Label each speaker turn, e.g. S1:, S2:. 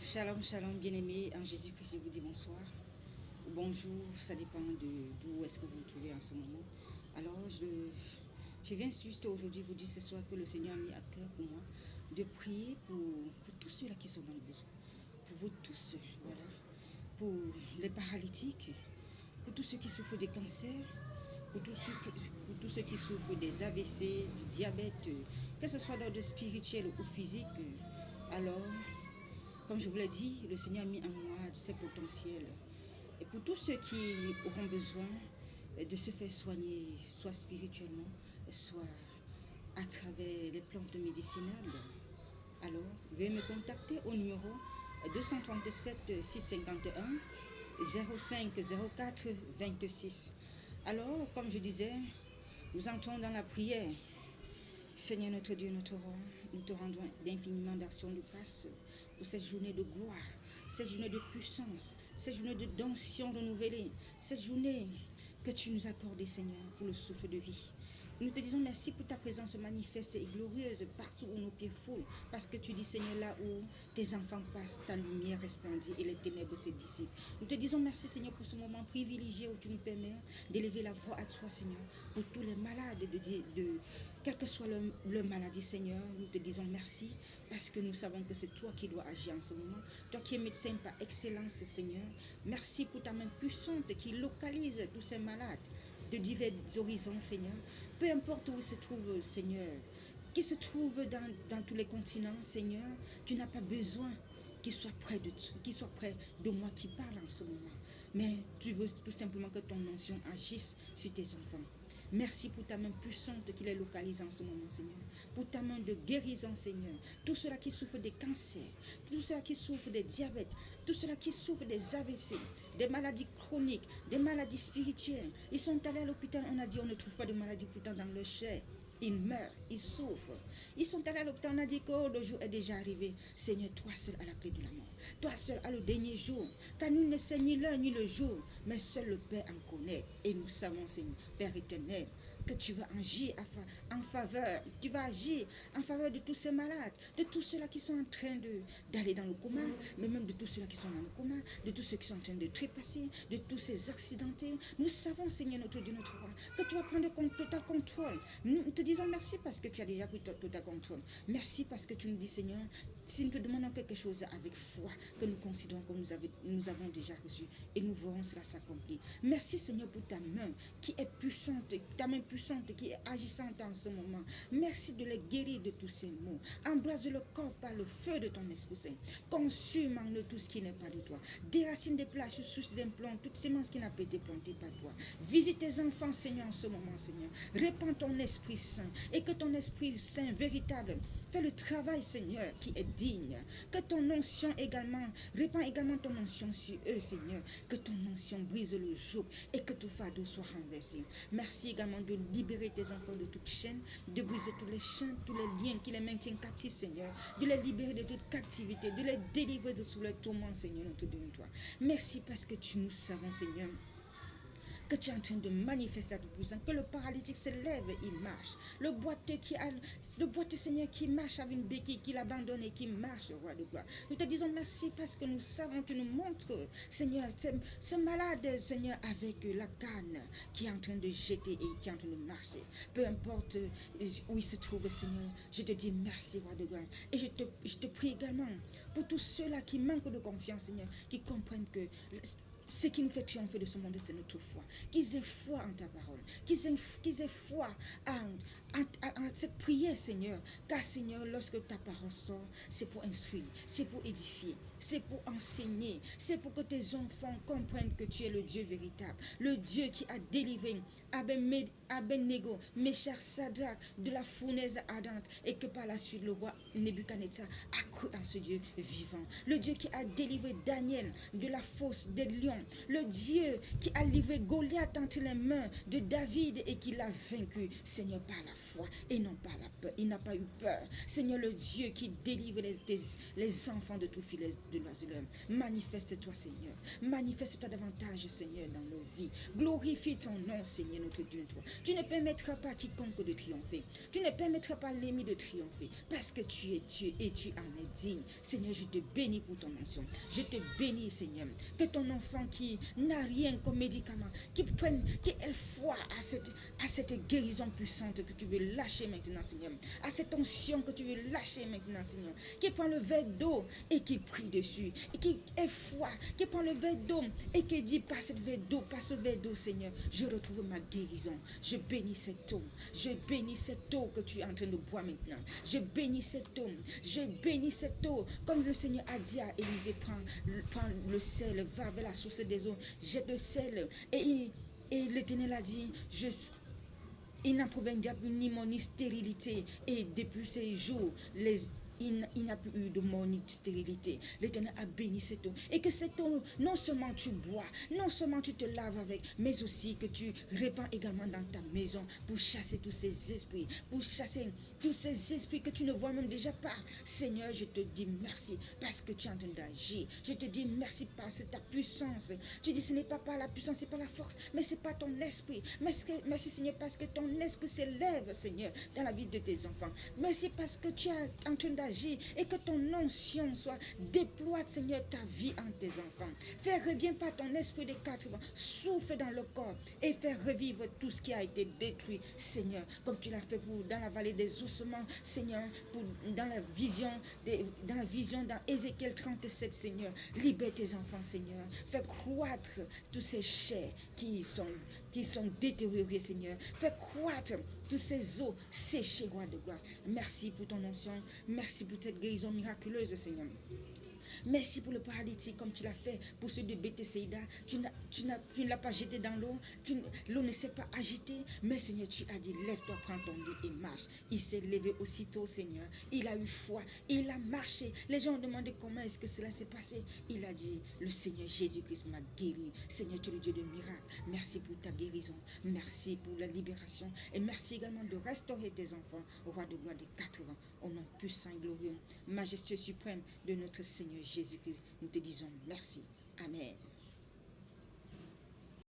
S1: Shalom, shalom, bien-aimés en Jésus-Christ, je vous dis bonsoir. Bonjour, ça dépend d'où est-ce que vous vous trouvez en ce moment. Alors, je viens juste aujourd'hui vous dire ce soir que le Seigneur a mis à cœur pour moi de prier pour tous ceux-là qui sont dans le besoin. Pour vous tous, voilà. Pour les paralytiques, pour tous ceux qui souffrent des cancers, pour tous ceux qui souffrent des AVC, du diabète, que ce soit d'ordre spirituel ou physique. Alors, comme je vous l'ai dit, le Seigneur a mis en moi ses potentiels. Et pour tous ceux qui auront besoin de se faire soigner, soit spirituellement, soit à travers les plantes médicinales, alors veuillez me contacter au numéro 237 651 05 04 26. Alors, comme je disais, nous entrons dans la prière. Seigneur notre Dieu, notre roi, nous te rendons d'infiniment d'actions de grâce pour cette journée de gloire, cette journée de puissance, cette journée de d'onction renouvelée, cette journée que tu nous as accordée, Seigneur, pour le souffle de vie. Nous te disons merci pour ta présence manifeste et glorieuse partout où nos pieds foulent, parce que tu dis, Seigneur, là où tes enfants passent, ta lumière resplendit et les ténèbres se dissipent. Nous te disons merci, Seigneur, pour ce moment privilégié où tu nous permets d'élever la voix à toi, Seigneur, pour tous les malades, quelle que soit leur maladie, Seigneur. Nous te disons merci, parce que nous savons que c'est toi qui dois agir en ce moment, toi qui es médecin par excellence, Seigneur. Merci pour ta main puissante qui localise tous ces malades de divers horizons, Seigneur. Peu importe où ils se trouvent, Seigneur, qui se trouvent dans tous les continents, Seigneur, tu n'as pas besoin qu'ils soient près de moi qui parle en ce moment. Mais tu veux tout simplement que ton onction agisse sur tes enfants. Merci pour ta main puissante qui les localise en ce moment, Seigneur. Pour ta main de guérison, Seigneur. Tous ceux-là qui souffrent des cancers, tous ceux-là qui souffrent des diabètes, tous ceux-là qui souffrent des AVC, des maladies chroniques, des maladies spirituelles. Ils sont allés à l'hôpital, on a dit on ne trouve pas de maladie pourtant dans leur chair. Ils meurent, ils souffrent. Ils sont allés à l'hôpital, on a dit que le jour est déjà arrivé. Seigneur, toi seul as la clé de la mort. Toi seul as le dernier jour. Car nous ne sait ni l'heure ni le jour, mais seul le Père en connaît. Et nous savons, Seigneur, Père éternel, que tu vas agir en faveur, tu vas agir en faveur de tous ces malades, de tous ceux-là qui sont en train d'aller dans le coma, mais même de tous ceux-là qui sont dans le coma, de tous ceux qui sont en train de trépasser, de tous ces accidentés. Nous savons, Seigneur, notre Dieu, notre roi, que tu vas prendre total contrôle. Nous te disons merci parce que tu as déjà pris total contrôle. Merci parce que tu nous dis, Seigneur, si nous te demandons quelque chose avec foi, que nous considérons que nous avons déjà reçu, et nous verrons cela s'accomplir. Merci, Seigneur, pour ta main qui est puissante, ta main puissante qui est agissante en ce moment. Merci de les guérir de tous ces maux. Embrase le corps par le feu de ton Esprit Saint. Consume en eux tout ce qui n'est pas de toi. Déracine des plages, souche d'implant, toute sémence qui n'a pas été plantée par toi. Visite tes enfants, Seigneur, en ce moment, Seigneur. Répands ton Esprit Saint et que ton Esprit Saint véritable fais le travail, Seigneur, qui est digne. Que ton onction également, répands également ton onction sur eux, Seigneur. Que ton onction brise le joug et que tout fardeau soit renversé. Merci également de libérer tes enfants de toute chaîne, de briser tous les chaînes, tous les liens qui les maintiennent captifs, Seigneur. De les libérer de toute captivité, de les délivrer de sous les tourments, Seigneur, notre Dieu, toi. Merci parce que nous savons, Seigneur, que tu es en train de manifester à tout puissant, que le paralytique se lève, il marche. Le boiteux Seigneur qui marche avec une béquille, qui l'abandonne et qui marche, roi de gloire. Nous te disons merci parce que nous savons, tu nous montres, Seigneur, ce malade, Seigneur, avec la canne qui est en train de jeter et qui est en train de marcher. Peu importe où il se trouve, Seigneur, je te dis merci, roi de gloire. Et je te prie également pour tous ceux-là qui manquent de confiance, Seigneur, qui comprennent que ce qui nous fait triompher de ce monde, c'est notre foi. Qu'ils aient foi en ta parole. Qu'ils aient foi en cette prière, Seigneur. Car, Seigneur, lorsque ta parole sort, c'est pour instruire, c'est pour édifier, c'est pour enseigner, c'est pour que tes enfants comprennent que tu es le Dieu véritable, le Dieu qui a délivré Abednego, Meshach, Sadrach de la fournaise ardente, et que par la suite le roi Nebuchadnezzar a cru en ce Dieu vivant. Le Dieu qui a délivré Daniel de la fosse des lions guérison, le Dieu qui a livré Goliath entre les mains de David et qui l'a vaincu, Seigneur, par la foi et non par la peur. Il n'a pas eu peur. Seigneur, le Dieu qui délivre les enfants de tout filet de l'asile. Manifeste-toi, Seigneur. Manifeste-toi davantage, Seigneur, dans nos vies. Glorifie ton nom, Seigneur, notre Dieu. Tu ne permettras pas quiconque de triompher. Tu ne permettras pas l'ennemi de triompher parce que tu es Dieu et tu en es digne. Seigneur, je te bénis pour ton onction. Je te bénis, Seigneur. Que ton enfant qui n'a rien comme médicament, qui ait foi à cette guérison puissante que tu veux lâcher maintenant, Seigneur. À cette onction que tu veux lâcher maintenant, Seigneur. Qui prend le verre d'eau et qui prie dessus. Et qui ait foi. Qui prend le verre d'eau et qui dit par ce verre d'eau, Seigneur, je retrouve ma guérison. Je bénis cette eau. Je bénis cette eau que tu es en train de boire maintenant. Je bénis cette eau. Je bénis cette eau. Comme le Seigneur a dit à Élisée, prends le sel, va vers la source des eaux, jette le sel. Et l'Éternel a dit, il n'a prouvé ni mort ni stérilité. Et depuis ces jours, il n'a plus eu de mort ni de stérilité. L'Éternel a béni cette eau. Et que cette eau, non seulement tu bois, non seulement tu te laves avec, mais aussi que tu répands également dans ta maison pour chasser tous ces esprits, pour chasser tous ces esprits que tu ne vois même déjà pas. Seigneur, je te dis merci parce que tu es en train d'agir. Je te dis merci parce que ta puissance. Tu dis ce n'est pas par la puissance, c'est pas la force, mais c'est pas ton esprit. Merci Seigneur parce que ton esprit s'élève, Seigneur, dans la vie de tes enfants. Merci parce que tu es en train d'agir et que ton onction soit déploie, Seigneur, ta vie en tes enfants. Fais revient par ton esprit des 80, souffle dans le corps et fais revivre tout ce qui a été détruit, Seigneur, comme tu l'as fait dans la vallée des ossements, Seigneur, dans la vision dans Ézéchiel 37, Seigneur. Libère tes enfants, Seigneur. Fais croître tous ces chairs qui sont détériorés, Seigneur. Fais croître tous ces eaux séchées, roi de gloire. Merci pour ton onction. Merci pour cette guérison miraculeuse, Seigneur. Merci pour le paralytique comme tu l'as fait pour ceux de Bethsaïda. Tu ne l'as pas jeté dans l'eau. L'eau ne s'est pas agitée. Mais Seigneur, tu as dit, lève-toi, prends ton lit et marche. Il s'est levé aussitôt, Seigneur. Il a eu foi. Il a marché. Les gens ont demandé comment est-ce que cela s'est passé. Il a dit, le Seigneur Jésus-Christ m'a guéri. Seigneur, tu es le Dieu de miracles. Merci pour ta guérison. Merci pour la libération. Et merci également de restaurer tes enfants, au roi de gloire des 80, au nom puissant et glorieux, majestueux suprême de notre Seigneur Jésus-Christ. Nous te disons merci. Amen.